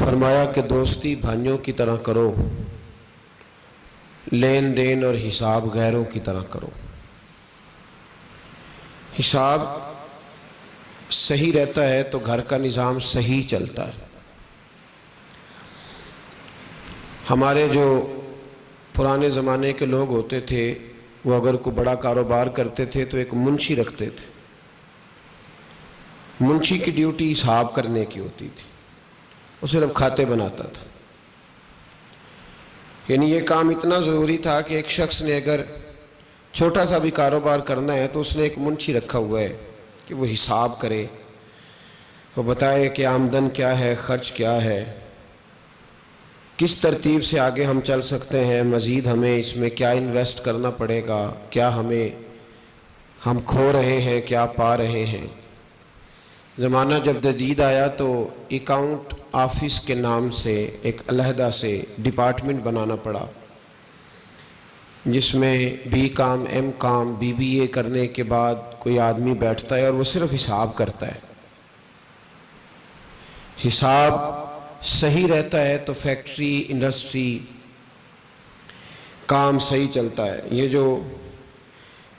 فرمایا کہ دوستی بھائیوں کی طرح کرو، لین دین اور حساب غیروں کی طرح کرو۔ حساب صحیح رہتا ہے تو گھر کا نظام صحیح چلتا ہے۔ ہمارے جو پرانے زمانے کے لوگ ہوتے تھے وہ اگر کوئی بڑا کاروبار کرتے تھے تو ایک منشی رکھتے تھے۔ منشی کی ڈیوٹی حساب کرنے کی ہوتی تھی، وہ صرف کھاتے بناتا تھا۔ یعنی یہ کام اتنا ضروری تھا کہ ایک شخص نے اگر چھوٹا سا بھی کاروبار کرنا ہے تو اس نے ایک منشی رکھا ہوا ہے کہ وہ حساب کرے، وہ بتائے کہ آمدن کیا ہے، خرچ کیا ہے، کس ترتیب سے آگے ہم چل سکتے ہیں، مزید ہمیں اس میں کیا انویسٹ کرنا پڑے گا، کیا ہم کھو رہے ہیں، کیا پا رہے ہیں۔ زمانہ جب جدید آیا تو اکاؤنٹ آفس کے نام سے ایک علیحدہ سے ڈپارٹمنٹ بنانا پڑا، جس میں B com, M com, B B A کرنے کے بعد کوئی آدمی بیٹھتا ہے اور وہ صرف حساب کرتا ہے۔ حساب صحیح رہتا ہے تو فیکٹری، انڈسٹری، کام صحیح چلتا ہے۔ یہ جو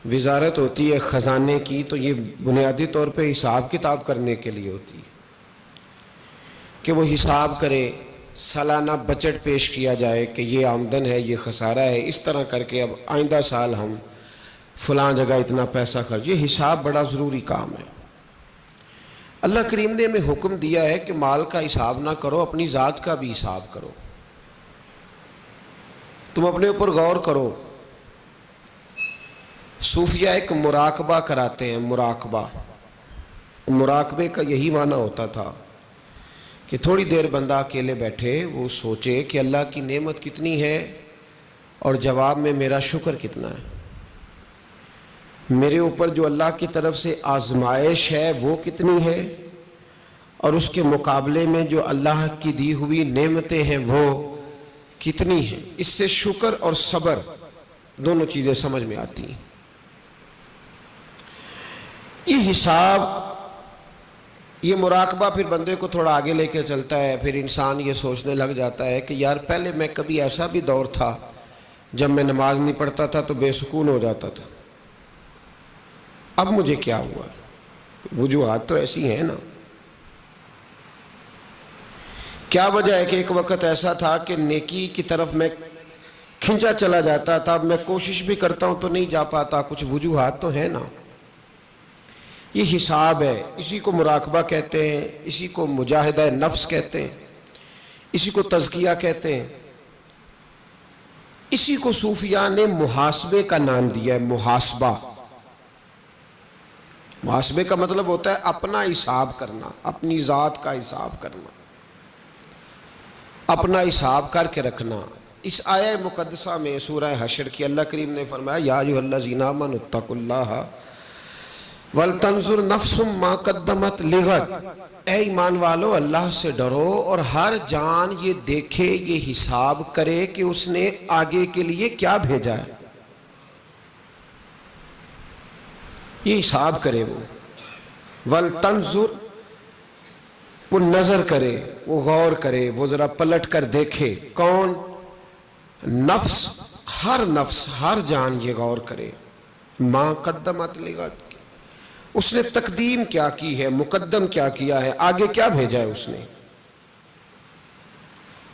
وزارت ہوتی ہے خزانے کی تو یہ بنیادی طور پہ حساب کتاب کرنے کے لیے ہوتی ہے کہ وہ حساب کرے، سالانہ بجٹ پیش کیا جائے کہ یہ آمدن ہے، یہ خسارہ ہے، اس طرح کر کے اب آئندہ سال ہم فلاں جگہ اتنا پیسہ خرچ۔ یہ حساب بڑا ضروری کام ہے۔ اللہ کریم نے ہمیں حکم دیا ہے کہ مال کا حساب نہ کرو، اپنی ذات کا بھی حساب کرو۔ تم اپنے اوپر غور کرو۔ صوفیہ ایک مراقبہ کراتے ہیں، مراقبے کا یہی معنی ہوتا تھا کہ تھوڑی دیر بندہ اکیلے بیٹھے، وہ سوچے کہ اللہ کی نعمت کتنی ہے اور جواب میں میرا شکر کتنا ہے، میرے اوپر جو اللہ کی طرف سے آزمائش ہے وہ کتنی ہے، اور اس کے مقابلے میں جو اللہ کی دی ہوئی نعمتیں ہیں وہ کتنی ہیں۔ اس سے شکر اور صبر دونوں چیزیں سمجھ میں آتی ہیں۔ یہ حساب، یہ مراقبہ پھر بندے کو تھوڑا آگے لے کے چلتا ہے۔ پھر انسان یہ سوچنے لگ جاتا ہے کہ یار پہلے میں کبھی ایسا بھی دور تھا جب میں نماز نہیں پڑھتا تھا تو بے سکون ہو جاتا تھا، اب مجھے کیا ہوا؟ وجوہات تو ایسی ہیں نا۔ کیا وجہ ہے کہ ایک وقت ایسا تھا کہ نیکی کی طرف میں کھنچا چلا جاتا تھا، اب میں کوشش بھی کرتا ہوں تو نہیں جا پاتا، کچھ وجوہات تو ہیں نا۔ یہ حساب ہے، اسی کو مراقبہ کہتے ہیں، اسی کو مجاہدہ نفس کہتے ہیں، اسی کو تزکیہ کہتے ہیں، اسی کو صوفیاء نے محاسبے کا نام دیا ہے۔ محاسبے کا مطلب ہوتا ہے اپنا حساب کرنا، اپنی ذات کا حساب کرنا، اپنا حساب کر کے رکھنا۔ اس آیہ مقدسہ میں سورہ حشر کی اللہ کریم نے فرمایا یا ایھا الذین آمنوا اتقوا اللہ وَلْتَنْظُرْ نَفْسٌ مَا قَدَّمَتْ لِغَدٍ، اے ایمان والو اللہ سے ڈرو اور ہر جان یہ دیکھے، یہ حساب کرے کہ اس نے آگے کے لیے کیا بھیجا ہے۔ یہ حساب کرے، وہ وَلْتَنْظُرْ، وہ نظر کرے، وہ غور کرے، وہ ذرا پلٹ کر دیکھے۔ کون؟ نفس، ہر جان یہ غور کرے۔ مَا قَدَّمَتْ لِغَدٍ، اس نے تقدیم کیا کی ہے، مقدم کیا کیا ہے، آگے کیا بھیجا ہے اس نے۔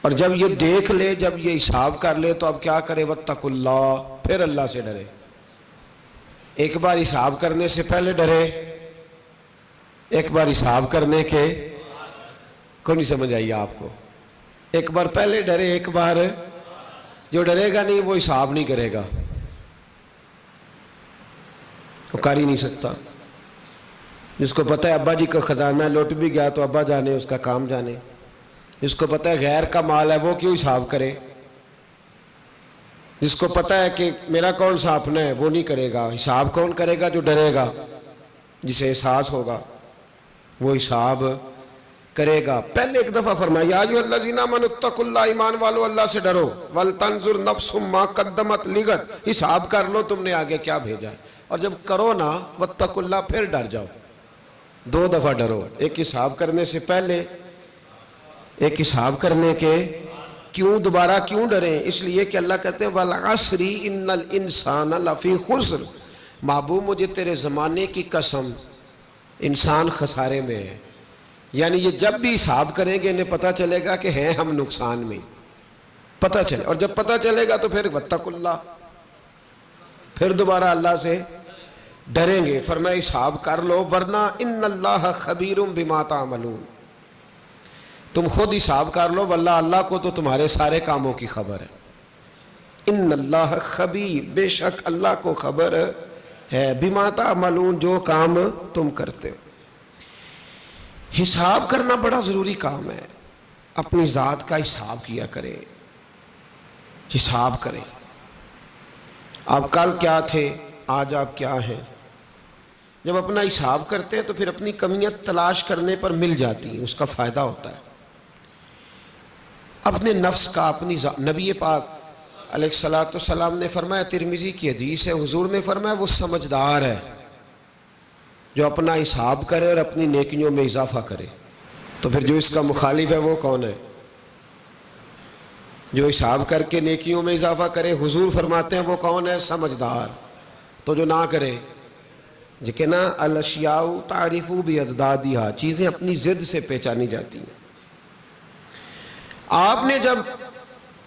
اور جب یہ دیکھ لے، جب یہ حساب کر لے تو اب کیا کرے؟ وَاتَّقُوا اللَّهَ، پھر اللہ سے ڈرے۔ ایک بار حساب کرنے سے پہلے ڈرے، ایک بار حساب کرنے کے کوئی نہیں سمجھ آئی آپ کو؟ ایک بار پہلے ڈرے، ایک بار جو ڈرے گا نہیں وہ حساب نہیں کرے گا، وہ کر ہی نہیں سکتا۔ جس کو پتہ ہے ابا جی کا خزانہ لوٹ بھی گیا تو ابا جانے، اس کا کام جانے۔ جس کو پتہ ہے غیر کا مال ہے وہ کیوں حساب کرے؟ جس کو پتہ ہے کہ میرا کون سا اپنا ہے وہ نہیں کرے گا۔ حساب کون کرے گا؟ جو ڈرے گا، جسے احساس ہوگا وہ حساب کرے گا۔ پہلے ایک دفعہ فرمایا یا ایھا الذین آمنوا اتقوا اللہ، ایمان والو اللہ سے ڈرو، وَلْتَنْظُرْ نَفْسٌ مَا قَدَّمَتْ لِغَدٍ، حساب کر لو تم نے آگے کیا بھیجا ہے۔ اور جب کرو نا وَاتَّقُوا اللہ، پھر ڈر جاؤ۔ دو دفعہ ڈرو، ایک حساب کرنے سے پہلے ایک حساب کرنے کے کیوں دوبارہ کیوں ڈریں؟ اس لیے کہ اللہ کہتے ہیں وَالْعَصْرِ إِنَّ الْإِنسَانَ لَفِي خُسْرٍ، محبوب مجھے تیرے زمانے کی قسم، انسان خسارے میں ہے. یعنی یہ جب بھی حساب کریں گے انہیں پتہ چلے گا کہ ہیں ہم نقصان میں، پتہ چلے. اور جب پتہ چلے گا تو پھر وَاتَّقُوا اللَّهَ، پھر دوبارہ اللہ سے ڈریں گے. فرمایا حساب کر لو ورنہ ان اللہ خبیر بما تعملون، تم خود حساب کر لو واللہ اللہ کو تو تمہارے سارے کاموں کی خبر ہے. ان اللہ خبیر، بے شک اللہ کو خبر ہے، بما تعملون، جو کام تم کرتے ہو. حساب کرنا بڑا ضروری کام ہے. اپنی ذات کا حساب کیا کریں، حساب کریں. آپ کل کیا تھے، آج آپ کیا ہیں. جب اپنا حساب کرتے ہیں تو پھر اپنی کمیاں تلاش کرنے پر مل جاتی ہیں، اس کا فائدہ ہوتا ہے. اپنے نفس کا، اپنی نبی پاک علیہ الصلاۃ والسلام نے فرمایا، ترمذی کی حدیث ہے، حضور نے فرمایا وہ سمجھدار ہے جو اپنا حساب کرے اور اپنی نیکیوں میں اضافہ کرے. تو پھر جو اس کا مخالف ہے وہ کون ہے؟ جو حساب کر کے نیکیوں میں اضافہ کرے. حضور فرماتے ہیں وہ کون ہے؟ سمجھدار. تو جو نہ کرے، کہ نا الاشیاء تعریف باضدادہا، چیزیں اپنی ضد سے پہچانی جاتی ہیں. آپ نے جب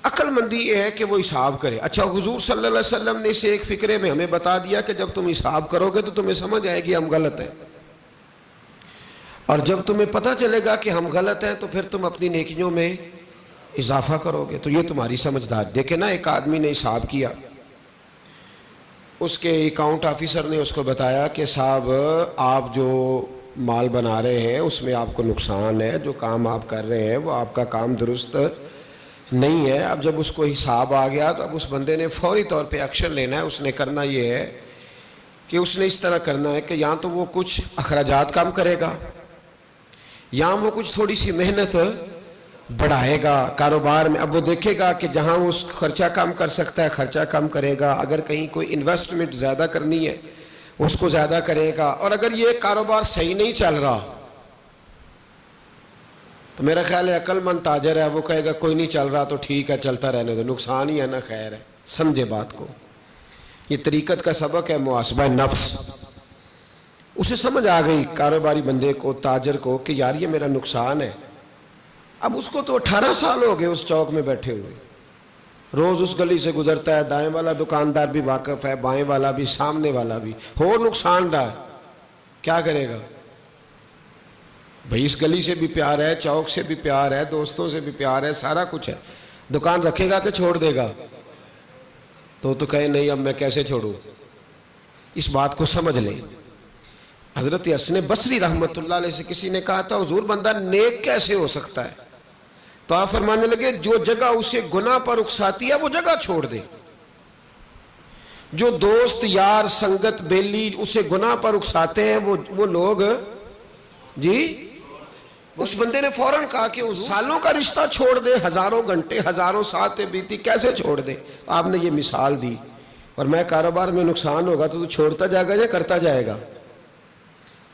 عقل مندی یہ ہے کہ وہ حساب کرے. اچھا حضور صلی اللہ علیہ وسلم نے اسے ایک فقرے میں ہمیں بتا دیا کہ جب تم حساب کرو گے تو تمہیں سمجھ آئے گی ہم غلط ہیں، اور جب تمہیں پتہ چلے گا کہ ہم غلط ہیں تو پھر تم اپنی نیکیوں میں اضافہ کرو گے. تو یہ تمہاری سمجھدار. دیکھیں نا ایک آدمی نے حساب کیا، اس کے اکاؤنٹ آفیسر نے اس کو بتایا کہ صاحب آپ جو مال بنا رہے ہیں اس میں آپ کو نقصان ہے، جو کام آپ کر رہے ہیں وہ آپ کا کام درست نہیں ہے. اب جب اس کو حساب آ گیا تو اب اس بندے نے فوری طور پہ ایکشن لینا ہے. اس نے کرنا یہ ہے کہ اس نے اس طرح کرنا ہے کہ یا تو وہ کچھ اخراجات کم کرے گا یا وہ کچھ تھوڑی سی محنت بڑھائے گا کاروبار میں. اب وہ دیکھے گا کہ جہاں وہ خرچہ کم کر سکتا ہے خرچہ کم کرے گا، اگر کہیں کوئی انویسٹمنٹ زیادہ کرنی ہے اس کو زیادہ کرے گا. اور اگر یہ کاروبار صحیح نہیں چل رہا تو میرا خیال ہے عقل مند تاجر ہے وہ کہے گا کوئی نہیں چل رہا تو ٹھیک ہے چلتا رہنے دو، نقصان ہی ہے نا، خیر ہے. سمجھے بات کو. یہ طریقت کا سبق ہے محاسبہ نفس. اسے سمجھ آ گئی کاروباری بندے کو، تاجر کو، کہ یار یہ میرا نقصان ہے. اب اس کو تو 18 سال ہو گئے اس چوک میں بیٹھے ہوئے، روز اس گلی سے گزرتا ہے، دائیں والا دکاندار بھی واقف ہے، بائیں والا بھی، سامنے والا بھی، ہو نقصان رہا ہے. کیا کرے گا بھئی؟ اس گلی سے بھی پیار ہے، چوک سے بھی پیار ہے، دوستوں سے بھی پیار ہے، سارا کچھ ہے. دکان رکھے گا کہ چھوڑ دے گا؟ تو کہے نہیں اب میں کیسے چھوڑوں. اس بات کو سمجھ لیں. حضرت حسن بصری رحمۃ اللہ علیہ سے کسی نے کہا تھا حضور بندہ نیک کیسے ہو سکتا ہے؟ تو آپ فرمانے لگے جو جگہ اسے گناہ پر اکساتی ہے وہ جگہ چھوڑ دے. جو دوست یار سنگت بیلی اسے گناہ پر اکساتے ہیں وہ لوگ جی، اس بندے نے فوراً کہا کہ سالوں کا رشتہ چھوڑ دے، ہزاروں گھنٹے ہزاروں ساتیں بیتی، کیسے چھوڑ دے؟ آپ نے یہ مثال دی. اور میں کاروبار میں نقصان ہوگا تو چھوڑتا جائے گا یا کرتا جائے گا؟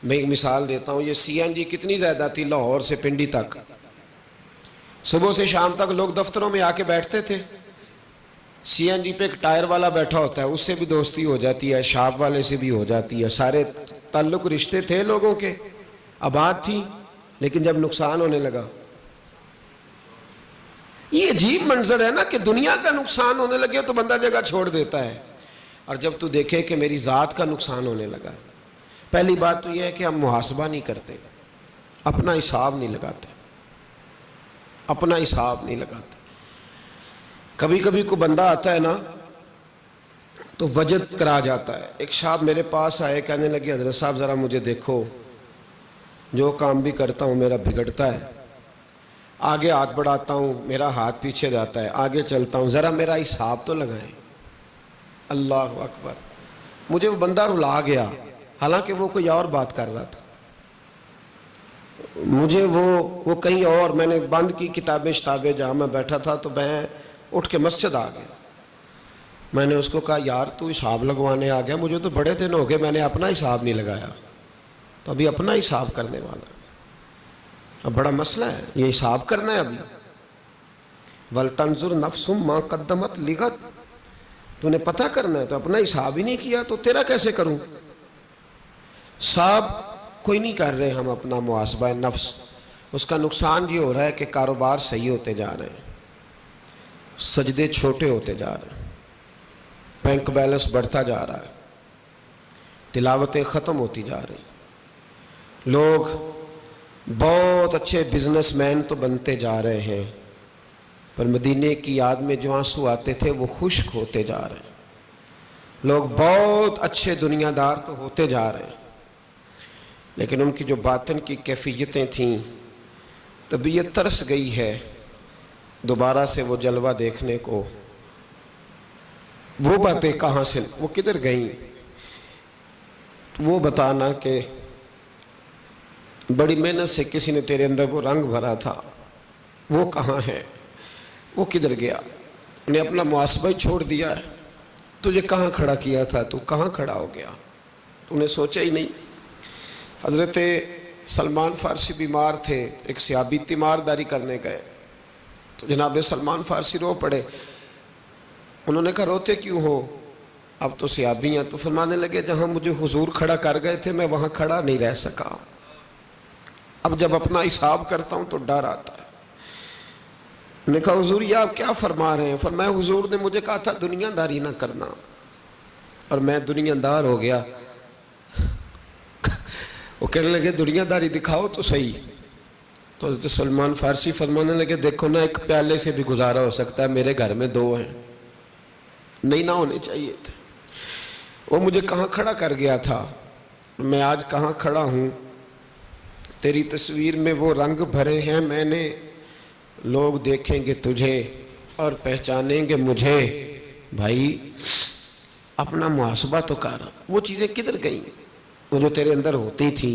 میں ایک مثال دیتا ہوں. یہ سی این جی کتنی زیادہ تھی لاہور سے پنڈی تک. صبح سے شام تک لوگ دفتروں میں آ کے بیٹھتے تھے. سی این جی پہ ایک ٹائر والا بیٹھا ہوتا ہے، اس سے بھی دوستی ہو جاتی ہے، شاپ والے سے بھی ہو جاتی ہے، سارے تعلق رشتے تھے لوگوں کے، آباد تھی. لیکن جب نقصان ہونے لگا، یہ عجیب منظر ہے نا کہ دنیا کا نقصان ہونے لگے تو بندہ جگہ چھوڑ دیتا ہے. اور جب تو دیکھے کہ میری ذات کا نقصان ہونے لگا، پہلی بات تو یہ ہے کہ ہم محاسبہ نہیں کرتے، اپنا حساب نہیں لگاتے، اپنا حساب نہیں لگاتے. کبھی کبھی کوئی بندہ آتا ہے نا تو وجد کرا جاتا ہے. ایک صاحب میرے پاس آئے، کہنے لگے حضرت صاحب ذرا مجھے دیکھو، جو کام بھی کرتا ہوں میرا بگڑتا ہے، آگے ہاتھ بڑھاتا ہوں میرا ہاتھ پیچھے جاتا ہے، آگے چلتا ہوں، ذرا میرا حساب تو لگائیں. اللہ اکبر. مجھے وہ بندہ رلا گیا، حالانکہ وہ کوئی اور بات کر رہا تھا. مجھے وہ کہیں اور، میں نے بند کی کتابیں شتابیں جہاں میں بیٹھا تھا تو میں اٹھ کے مسجد آ گیا. میں نے اس کو کہا یار تو حساب لگوانے آ گیا، مجھے تو بڑے دن ہو گئے میں نے اپنا حساب نہیں لگایا، تو ابھی اپنا حساب کرنے والا. اب بڑا مسئلہ ہے، یہ حساب کرنا ہے ابھی۔ وَلْتَنْظُرْ نَفْسٌ مَا قَدَّمَتْ لِغَدٍ، تو نے پتہ کرنا ہے، تو اپنا حساب ہی نہیں کیا تو تیرا کیسے کروں؟ حساب کوئی نہیں کر رہے ہم اپنا محاسبہ نفس، اس کا نقصان یہ ہو رہا ہے کہ کاروبار صحیح ہوتے جا رہے ہیں، سجدے چھوٹے ہوتے جا رہے ہیں، بینک بیلنس بڑھتا جا رہا ہے، تلاوتیں ختم ہوتی جا رہی ہیں، لوگ بہت اچھے بزنس مین تو بنتے جا رہے ہیں، پر مدینے کی یاد میں جو آنسو آتے تھے وہ خشک ہوتے جا رہے ہیں۔ لوگ بہت اچھے دنیا دار تو ہوتے جا رہے ہیں، لیکن ان کی جو باطن کی کیفیتیں تھیں، طبیعت ترس گئی ہے دوبارہ سے وہ جلوہ دیکھنے کو۔ وہ باتیں کہاں سے، وہ کدھر گئیں؟ وہ بتانا کہ بڑی محنت سے کسی نے تیرے اندر وہ رنگ بھرا تھا، وہ کہاں ہے، وہ کدھر گیا؟ نے اپنا محاسبہ ہی چھوڑ دیا ہے۔ تجھے کہاں کھڑا کیا تھا، تو کہاں کھڑا ہو گیا؟ تو نے سوچا ہی نہیں۔ حضرت سلمان فارسی بیمار تھے، ایک صحابی تیمارداری کرنے گئے تو جناب سلمان فارسی رو پڑے۔ انہوں نے کہا روتے کیوں ہو؟ اب تو صحابی ہیں۔ تو فرمانے لگے جہاں مجھے حضور کھڑا کر گئے تھے میں وہاں کھڑا نہیں رہ سکا، اب جب اپنا حساب کرتا ہوں تو ڈر آتا ہے۔ نے کہا حضور یہ آپ کیا فرما رہے ہیں؟ فرمایا حضور نے مجھے کہا تھا دنیا داری نہ کرنا، اور میں دنیا دار ہو گیا۔ وہ کہنے لگے دنیا داری دکھاؤ تو صحیح۔ تو حضرت سلمان فارسی فرمانے لگے دیکھو نا، ایک پیالے سے بھی گزارا ہو سکتا ہے، میرے گھر میں 2 ہیں، نہیں نہ ہونے چاہیے تھے۔ وہ مجھے کہاں کھڑا کر گیا تھا، میں آج کہاں کھڑا ہوں؟ تیری تصویر میں وہ رنگ بھرے ہیں میں نے، لوگ دیکھیں گے تجھے اور پہچانیں گے مجھے۔ بھائی اپنا محاسبہ تو کر، وہ چیزیں کدھر گئیں؟ وہ جو تیرے اندر ہوتی تھی،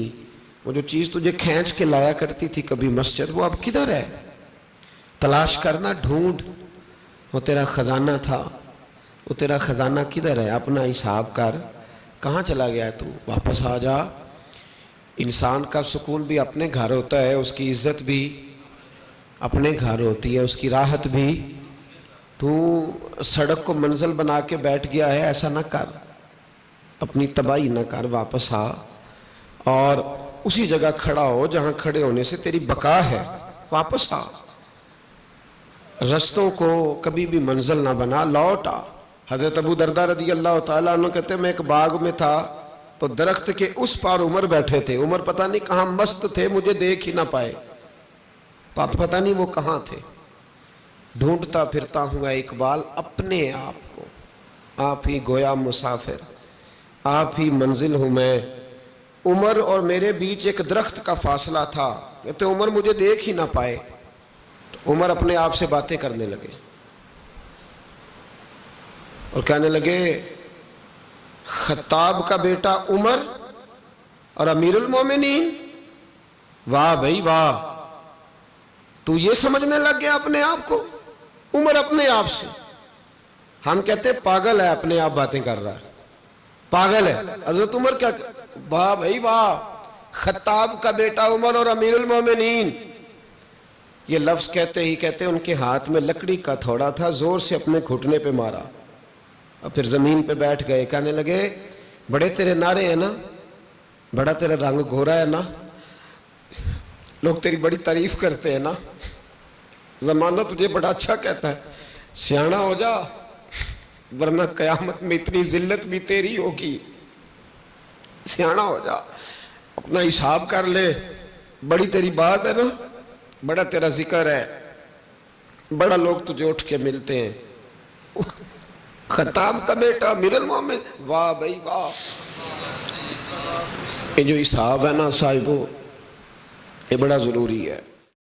وہ جو چیز تجھے کھینچ کے لایا کرتی تھی کبھی مسجد، وہ اب کدھر ہے؟ تلاش کرنا، ڈھونڈ، وہ تیرا خزانہ تھا، وہ تیرا خزانہ کدھر ہے؟ اپنا حساب کر، کہاں چلا گیا تو؟ واپس آ جا۔ انسان کا سکون بھی اپنے گھر ہوتا ہے، اس کی عزت بھی اپنے گھر ہوتی ہے، اس کی راحت بھی۔ تو سڑک کو منزل بنا کے بیٹھ گیا ہے، ایسا نہ کر، اپنی تباہی نہ کر، واپس آ اور اسی جگہ کھڑا ہو جہاں کھڑے ہونے سے تیری بقا ہے، واپس آ۔ رستوں کو کبھی بھی منزل نہ بنا، لوٹ آ۔ حضرت ابو درداء رضی اللہ تعالیٰ عنہ کہتے ہیں میں ایک باغ میں تھا تو درخت کے اس پار عمر بیٹھے تھے، عمر پتہ نہیں کہاں مست تھے، مجھے دیکھ ہی نہ پائے، پتہ نہیں وہ کہاں تھے۔ ڈھونڈتا پھرتا ہوں اے اقبال اپنے آپ کو، آپ ہی گویا مسافر، آپ ہی منزل ہوں میں۔ عمر اور میرے بیچ ایک درخت کا فاصلہ تھا، کہتے عمر مجھے دیکھ ہی نہ پائے۔ تو عمر اپنے آپ سے باتیں کرنے لگے اور کہنے لگے خطاب کا بیٹا عمر اور امیر المومنین، واہ بھائی واہ، تو یہ سمجھنے لگ گیا اپنے آپ کو؟ عمر اپنے آپ سے، ہم کہتے پاگل ہے، اپنے آپ باتیں کر رہا ہے، پاگل ہے۔ حضرت عمر کیا، واہ بھائی واہ، خطاب کا بیٹا عمر اور امیر المومنین۔ یہ لفظ کہتے ہی کہتے ان کے ہاتھ میں لکڑی کا تھوڑا تھا، زور سے اپنے گھٹنے پہ مارا اور پھر زمین پہ بیٹھ گئے۔ کہنے لگے بڑے تیرے نعرے ہیں نا، بڑا تیرا رنگ گھورا ہے نا، لوگ تیری بڑی تعریف کرتے ہیں نا، زمانہ تجھے بڑا اچھا کہتا ہے، سیاںا ہو جا ورنہ قیامت میں اتنی ذلت بھی تیری ہوگی، سیاںا ہو جا، اپنا حساب کر لے، بڑی تیری بات ہے نا، بڑا تیرا ذکر ہے، بڑا لوگ تجھے اٹھ کے ملتے ہیں۔ خطاب کا بیٹا امیر المومن، واہ بھائی واہ۔ یہ جو حساب ہے نا صاحبو، یہ بڑا ضروری ہے۔